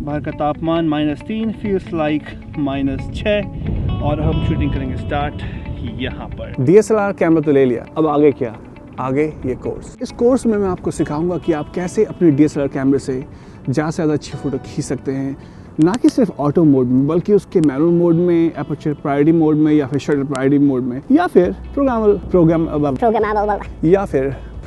बाहर का तापमान -3 फील्स लाइक -6 और हम शूटिंग करेंगे स्टार्ट यहाँ पर। DSLR कैमरा तो ले लिया, अब आगे क्या? आगे ये कोर्स। इस कोर्स में मैं आपको सिखाऊंगा कि आप कैसे अपने DSLR कैमरे से ज़्यादा से ज़्यादा अच्छी फ़ोटो खींच सकते हैं, ना कि सिर्फ ऑटो मोड में बल्कि उसके मैनुअल मोड में, एपर्चर प्रायोरिटी मोड में, या फिर शटर प्रायोरिटी मोड में, या फिर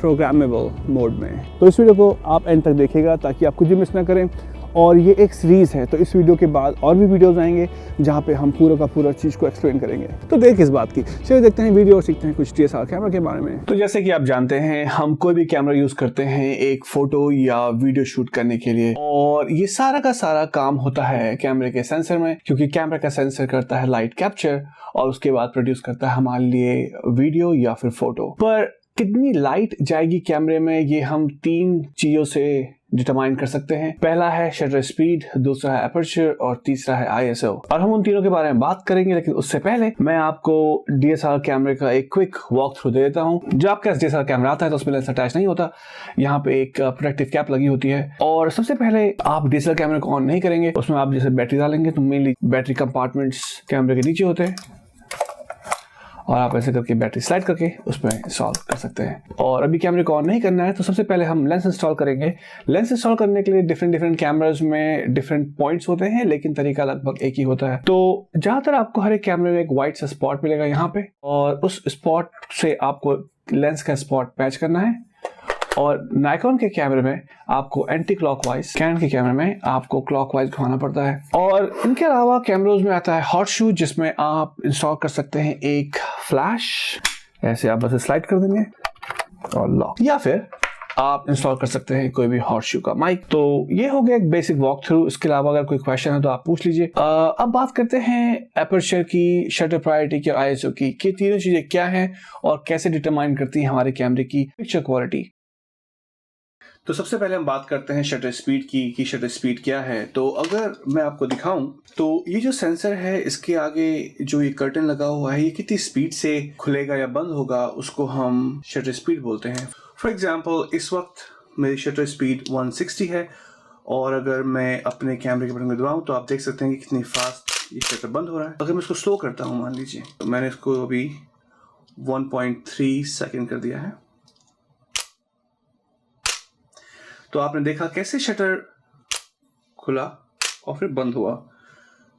प्रोग्रामेबल मोड में। तो इस वीडियो को आप एंड तक देखिएगा ताकि आप कुछ भी मिस ना करें। और ये एक सीरीज़ है, तो इस वीडियो के बाद और भी वीडियोस आएंगे जहाँ पे हम पूरा का पूरा चीज़ को एक्सप्लेन करेंगे। तो देख किस बात की, चलिए देखते हैं वीडियो और सीखते हैं कुछ DSLR कैमरा के बारे में। तो जैसे कि आप जानते हैं, हम कोई भी कैमरा यूज़ करते हैं एक फ़ोटो या वीडियो शूट करने के लिए, और ये सारा का सारा काम होता है कैमरे के सेंसर में, क्योंकि कैमरा का सेंसर करता है लाइट कैप्चर और उसके बाद प्रोड्यूस करता है हमारे लिए वीडियो या फिर फोटो। पर कितनी लाइट जाएगी कैमरे में, ये हम 3 चीज़ों से डिटरमाइन कर सकते हैं। पहला है शटर स्पीड, दूसरा है एपर्चर और तीसरा है ISO। और हम उन तीनों के बारे में बात करेंगे, लेकिन उससे पहले मैं आपको DSLR कैमरे का एक क्विक वॉक थ्रू दे देता हूँ। जब आपके पास DSLR कैमरा आता है तो उसमें लेंस अटैच नहीं होता, यहाँ पे एक प्रोटेक्टिव कैप लगी होती है। और सबसे पहले आप DSLR कैमरे को ऑन नहीं करेंगे, उसमें आप जैसे बैटरी डालेंगे तो मेनली बैटरी कंपार्टमेंट्स कैमरे के नीचे होते हैं, और आप ऐसे करके बैटरी स्लाइड करके उसमें इंस्टॉल कर सकते हैं। और अभी कैमरे को ऑन नहीं करना है तो सबसे पहले हम लेंस इंस्टॉल करेंगे। लेंस इंस्टॉल करने के लिए डिफरेंट कैमरास में डिफरेंट पॉइंट्स होते हैं, लेकिन तरीका लगभग एक ही होता है। तो ज़्यादातर आपको हर एक कैमरे में एक वाइट सा स्पॉट मिलेगा यहाँ पे, और उस स्पॉट से आपको लेंस का स्पॉट पैच करना है। और नाइकॉन के कैमरे में आपको एंटी क्लॉकवाइज, कैनन के कैमरे में आपको क्लॉकवाइज घुमाना पड़ता है। और इनके अलावा कैमरोज में आता है हॉट शू, जिसमें आप इंस्टॉल कर सकते हैं एक फ्लैश, ऐसे आप बस स्लाइड कर देंगे और लॉक, या फिर आप इंस्टॉल कर सकते हैं कोई भी हॉट शू का माइक। तो ये हो गया एक बेसिक वॉक थ्रू। इसके अलावा अगर कोई क्वेश्चन है तो आप पूछ लीजिए। अब बात करते हैं एपर्चर की, शटर प्रायोरिटी की और ISO की, कि तीनों चीजें क्या हैं और कैसे डिटरमाइन करती हैं हमारे कैमरे की पिक्चर क्वालिटी। तो सबसे पहले हम बात करते हैं शटर स्पीड की, कि शटर स्पीड क्या है। तो अगर मैं आपको दिखाऊं तो ये जो सेंसर है, इसके आगे जो ये कर्टन लगा हुआ है, ये कितनी स्पीड से खुलेगा या बंद होगा, उसको हम शटर स्पीड बोलते हैं। फॉर एग्जांपल इस वक्त मेरी शटर स्पीड 160 है, और अगर मैं अपने कैमरे के बटन में दबाऊं तो आप देख सकते हैं कि कितनी फास्ट ये शटर बंद हो रहा है। अगर मैं इसको स्लो करता हूं, मान लीजिए, तो मैंने इसको अभी 1.3 सेकेंड कर दिया है, तो आपने देखा कैसे शटर खुला और फिर बंद हुआ।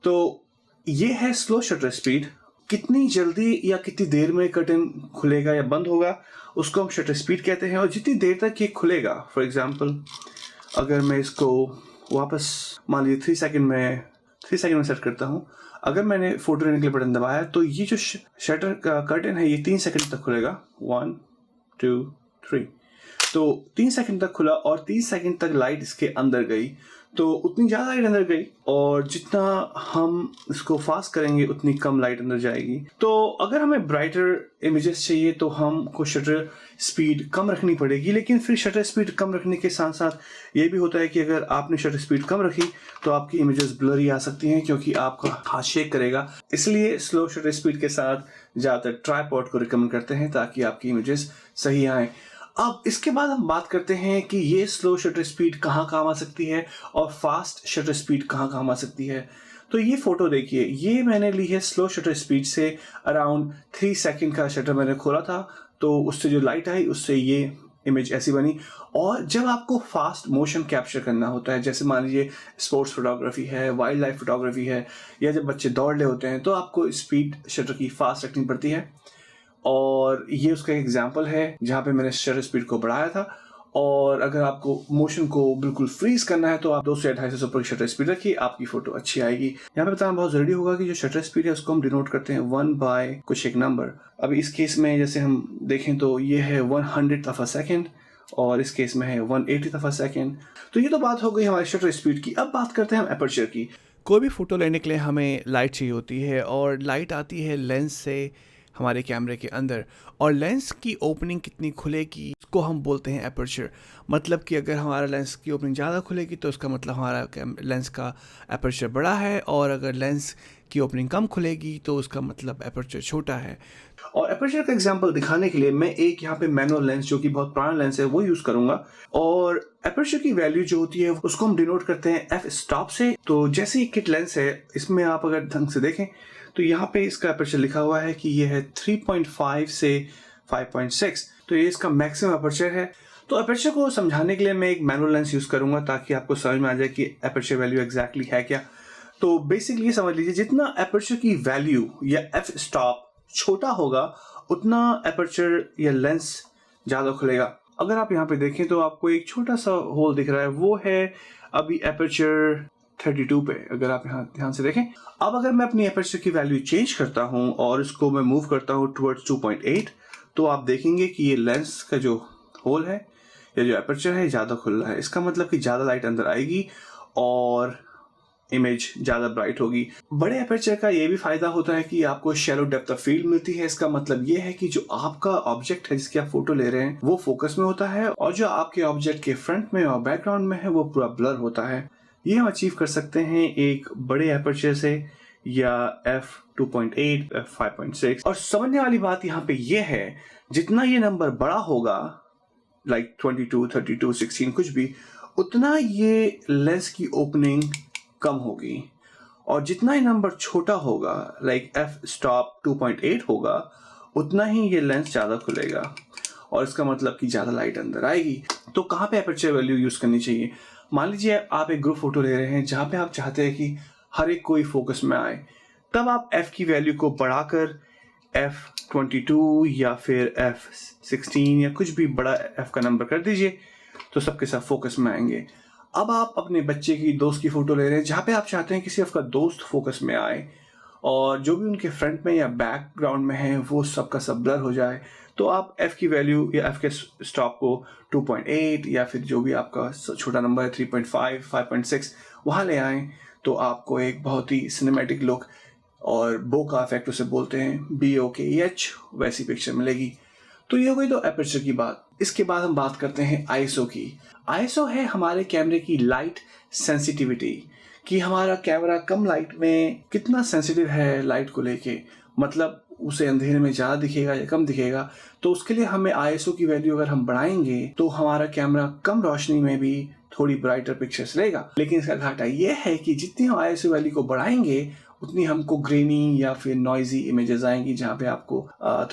तो ये है स्लो शटर स्पीड। कितनी जल्दी या कितनी देर में कर्टन खुलेगा या बंद होगा, उसको हम शटर स्पीड कहते हैं। और जितनी देर तक ये खुलेगा, फॉर एग्जांपल अगर मैं इसको वापस मान लीजिए 3 सेकंड में सेट करता हूँ, अगर मैंने फोटो लेने के लिए बटन दबाया तो ये जो शटर का कर्टन है ये 3 सेकंड तक खुलेगा। 1 2 3, तो 3 सेकंड तक खुला और 30 सेकंड तक लाइट इसके अंदर गई, तो उतनी ज़्यादा लाइट अंदर गई, और जितना हम इसको फास्ट करेंगे उतनी कम लाइट अंदर जाएगी। तो अगर हमें ब्राइटर इमेजेस चाहिए तो हमको शटर स्पीड कम रखनी पड़ेगी। लेकिन फिर शटर स्पीड कम रखने के साथ साथ ये भी होता है कि अगर आपने शटर स्पीड कम रखी तो आपकी इमेजेस ब्लरी आ सकती हैं, क्योंकि आपका हाथ शेक करेगा। इसलिए स्लो शटर स्पीड के साथ ज़्यादातर ट्राइपॉड को रिकमेंड करते हैं ताकि आपकी इमेजेस सही आए। अब इसके बाद हम बात करते हैं कि ये स्लो शटर स्पीड कहाँ काम आ सकती है और फास्ट शटर स्पीड कहाँ काम आ सकती है। तो ये फोटो देखिए, ये मैंने ली है स्लो शटर स्पीड से। अराउंड 3 सेकंड का शटर मैंने खोला था, तो उससे जो लाइट आई उससे ये इमेज ऐसी बनी। और जब आपको फास्ट मोशन कैप्चर करना होता है, जैसे मान लीजिए स्पोर्ट्स फोटोग्राफी है, वाइल्ड लाइफ फोटोग्राफी है, या जब बच्चे दौड़ रहे होते हैं, तो आपको स्पीड शटर की फास्ट रखनी पड़ती है। और ये उसका एक एग्जाम्पल है जहाँ पे मैंने शटर स्पीड को बढ़ाया था। और अगर आपको मोशन को बिल्कुल फ्रीज करना है तो आप 200 या 250 से ऊपर की शटर स्पीड रखिए, आपकी फोटो अच्छी आएगी। यहाँ पे बताना बहुत जरूरी होगा कि जो शटर स्पीड है उसको हम डिनोट करते हैं 1 बाय कुछ एक नंबर। अभी इस केस में जैसे हम देखें तो ये है 100th ऑफ अ सेकेंड, और इस केस में है 180th ऑफ अ सेकेंड। तो ये तो बात हो गई हमारी शटर स्पीड की। अब बात करते हैं हम एपर्चर की। कोई भी फ़ोटो लेने के लिए हमें लाइट चाहिए होती है, और लाइट आती है लेंस से, हमारे कैमरे के अंदर, और लेंस की ओपनिंग कितनी खुलेगी उसको हम बोलते हैं एपर्चर। मतलब कि अगर हमारा लेंस की ओपनिंग ज़्यादा खुलेगी तो उसका मतलब हमारा लेंस का एपर्चर बड़ा है, और अगर लेंस की ओपनिंग कम खुलेगी तो उसका मतलब एपर्चर छोटा है। और एपर्चर का एग्जांपल दिखाने के लिए मैं एक यहाँ पे मैनुअल लेंस जो कि बहुत पुराना लेंस है वो यूज़ करूँगा, और एपर्चर की वैल्यू जो होती है उसको हम डिनोट करते हैं एफ स्टॉप से। तो जैसे ही किट लेंस है, इसमें आप अगर ढंग से देखें तो यहाँ पे इसका एपर्चर लिखा हुआ है कि ये है 3.5 से 5.6, तो ये इसका मैक्सिमम एपर्चर है। तो एपर्चर को समझाने के लिए मैं एक मैनुअल लेंस यूज़ करूँगा ताकि आपको समझ में आ जाए कि एपर्चर वैल्यू एग्जैक्टली है क्या। तो बेसिकली ये समझ लीजिए, जितना एपर्चर की वैल्यू या एफ स्टॉप छोटा होगा उतना एपर्चर या लेंस ज़्यादा खुलेगा। अगर आप यहाँ पे देखें तो आपको एक छोटा सा होल दिख रहा है, वो है अभी एपर्चर 32 पे। अगर आप यहाँ ध्यान से देखें, अब अगर मैं अपनी एपर्चर की वैल्यू चेंज करता हूँ और इसको मैं मूव करता हूँ टुवर्ड्स 2.8, तो आप देखेंगे कि ये लेंस का जो होल है या जो एपर्चर है ज़्यादा खुल रहा है। इसका मतलब कि ज़्यादा लाइट अंदर आएगी और इमेज ज़्यादा ब्राइट होगी। बड़े एपर्चर का ये भी फ़ायदा होता है कि आपको शैलो डेप्थ ऑफ फील्ड मिलती है। इसका मतलब ये है कि जो आपका ऑब्जेक्ट है जिसकी आप फोटो ले रहे हैं वो फोकस में होता है, और जो आपके ऑब्जेक्ट के फ्रंट में और बैकग्राउंड में है वो पूरा ब्लर होता है। ये हम अचीव कर सकते हैं एक बड़े एपर्चर से, या f2.8, f5.6। और समझने वाली बात यहाँ पे ये है, जितना ये नंबर बड़ा होगा, लाइक 22, 32, 16 कुछ भी, उतना ये लेंस की ओपनिंग कम होगी, और जितना ही नंबर छोटा होगा, लाइक f स्टॉप 2.8 होगा, उतना ही ये लेंस ज़्यादा खुलेगा, और इसका मतलब कि ज़्यादा लाइट अंदर आएगी। तो कहाँ पे एपर्चर वैल्यू यूज़ करनी चाहिए? मान लीजिए आप एक ग्रुप फोटो ले रहे हैं जहाँ पे आप चाहते हैं कि हर एक कोई फोकस में आए, तब आप f की वैल्यू को बढ़ाकर f22 या फिर f16 या कुछ भी बड़ा f का नंबर कर दीजिए, तो सबके सब फोकस में आएंगे। अब आप अपने बच्चे की दोस्त की फ़ोटो ले रहे हैं जहाँ पे आप चाहते हैं कि सिर्फ आपका दोस्त फोकस में आए, और जो भी उनके फ्रंट में या बैकग्राउंड में है वो सबका सब ब्लर हो जाए, तो आप f की वैल्यू या f के स्टॉप को 2.8 या फिर जो भी आपका छोटा नंबर है 3.5, 5.6 वहाँ ले आएँ, तो आपको एक बहुत ही सिनेमैटिक लुक और बोका इफेक्ट उसे बोलते हैं, BOKEH, वैसी पिक्चर मिलेगी। तो ये हो गई तो एपर्चर की बात। इसके बाद हम बात करते हैं ISO की। ISO है हमारे कैमरे की लाइट सेंसिटिविटी, कि हमारा कैमरा कम लाइट में कितना सेंसिटिव है लाइट को लेके, मतलब उसे अंधेरे में ज़्यादा दिखेगा या कम दिखेगा। तो उसके लिए हमें ISO की वैल्यू अगर हम बढ़ाएंगे तो हमारा कैमरा कम रोशनी में भी थोड़ी ब्राइटर पिक्चर्स लेगा। लेकिन इसका घाटा ये है कि जितनी हम ISO वैल्यू को बढ़ाएंगे उतनी हमको ग्रेनी या फिर नॉइजी इमेजेस आएंगी, जहाँ पे आपको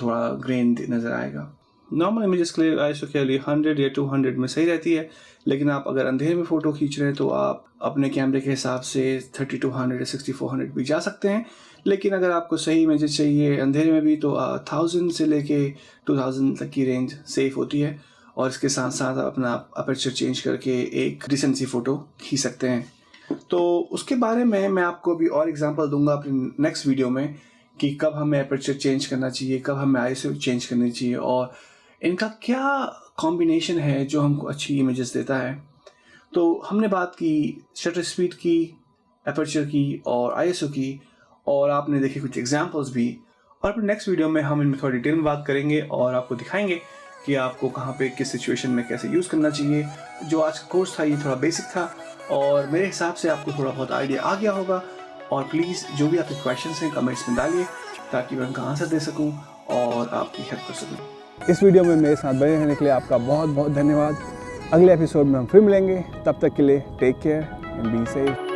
थोड़ा ग्रेन नज़र आएगा। नॉर्मल इमेजेस के लिए ISO के लिए 100 या 200 में सही रहती है, लेकिन आप अगर अंधेरे में फ़ोटो खींच रहे हैं तो आप अपने कैमरे के हिसाब से 3200 या 6400 भी जा सकते हैं। लेकिन अगर आपको सही इमेजेस चाहिए अंधेरे में भी तो 1000 से लेके 2000 तक की रेंज सेफ़ होती है, और इसके साथ साथ आप अपना अपर्चर चेंज करके एक डिसेंट सी फ़ोटो खींच सकते हैं। तो उसके बारे में मैं आपको अभी और एग्जांपल दूंगा अपनी नेक्स्ट वीडियो में, कि कब हमें अपर्चर चेंज करना चाहिए, कब हमें ISO चेंज करनी चाहिए, और इनका क्या कॉम्बिनेशन है जो हमको अच्छी इमेजेस देता है। तो हमने बात की शटर स्पीड की, अपर्चर की और ISO की, और आपने देखे कुछ एग्जांपल्स भी, और अपने नेक्स्ट वीडियो में हम इनमें थोड़ी डिटेल में बात करेंगे और आपको दिखाएंगे कि आपको कहाँ पे किस सिचुएशन में कैसे यूज़ करना चाहिए। जो आज का कोर्स था ये थोड़ा बेसिक था, और मेरे हिसाब से आपको थोड़ा बहुत आइडिया आ गया होगा। और प्लीज़ जो भी आपके क्वेश्चंस हैं कमेंट्स में डालिए ताकि मैं उनका आंसर दे सकूं और आपकी हेल्प कर सकूं। इस वीडियो में मेरे साथ बने रहने के लिए आपका बहुत बहुत धन्यवाद। अगले एपिसोड में हम फिर मिलेंगे, तब तक के लिए take care and be safe.